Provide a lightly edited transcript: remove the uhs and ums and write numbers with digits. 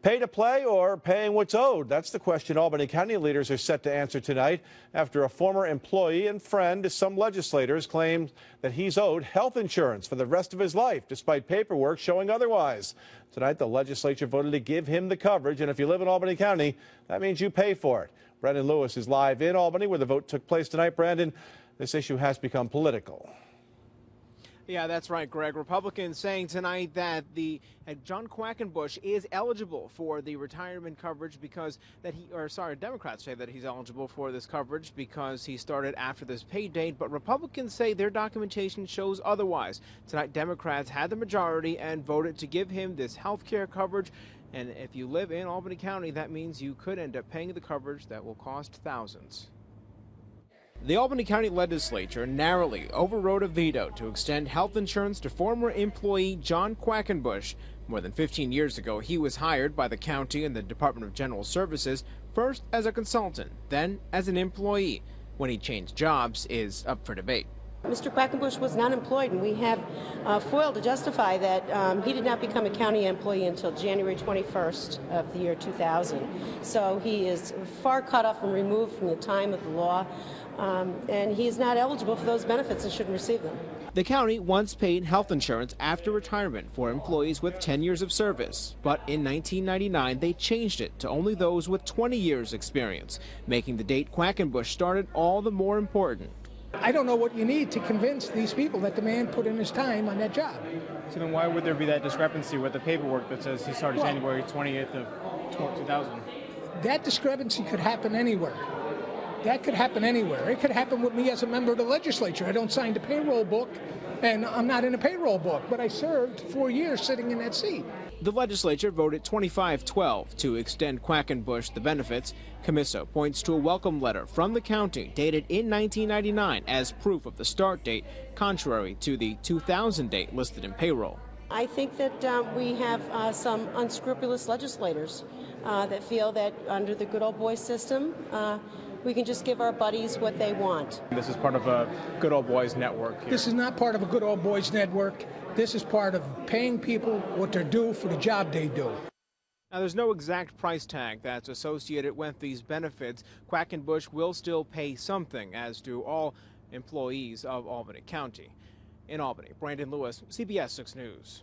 Pay to play or paying what's owed? That's the question Albany County leaders are set to answer tonight after a former employee and friend to some legislators claimed that he's owed health insurance for the rest of his life, despite paperwork showing otherwise. Tonight, the legislature voted to give him the coverage, and if you live in Albany County, that means you pay for it. Brandon Lewis is live in Albany, where the vote took place tonight. Brandon, this issue has become political. Yeah, that's right, Greg. Republicans saying tonight that John Quackenbush is eligible for the retirement coverage because Democrats say that he's eligible for this coverage because he started after this pay date, but Republicans say their documentation shows otherwise. Tonight, Democrats had the majority and voted to give him this health care coverage. And if you live in Albany County, that means you could end up paying the coverage that will cost thousands. The Albany County Legislature narrowly overrode a veto to extend health insurance to former employee John Quackenbush. More than 15 years ago, he was hired by the county and the Department of General Services, first as a consultant, then as an employee. When he changed jobs is up for debate. Mr. Quackenbush was not employed, and we have FOIL to justify that he did not become a county employee until January 21st of the year 2000. So he is far cut off and removed from the time of the law, and he is not eligible for those benefits and shouldn't receive them. The county once paid health insurance after retirement for employees with 10 years of service, but in 1999 they changed it to only those with 20 years experience, making the date Quackenbush started all the more important. I don't know what you need to convince these people that the man put in his time on that job. So then why would there be that discrepancy with the paperwork that says he started January 28th of 2000? That discrepancy could happen anywhere. That could happen anywhere. It could happen with me as a member of the legislature. I don't sign the payroll book, and I'm not in a payroll book, but I served 4 years sitting in that seat. The legislature voted 25-12 to extend Quackenbush the benefits. Camiso points to a welcome letter from the county dated in 1999 as proof of the start date, contrary to the 2000 date listed in payroll. I think that we have some unscrupulous legislators that feel that under the good old boy system, we can just give our buddies what they want. This is part of a good old boys network here. This is not part of a good old boys network. This is part of paying people what they're due for the job they do. Now, there's no exact price tag that's associated with these benefits. Quackenbush will still pay something, as do all employees of Albany County. In Albany, Brandon Lewis, CBS 6 News.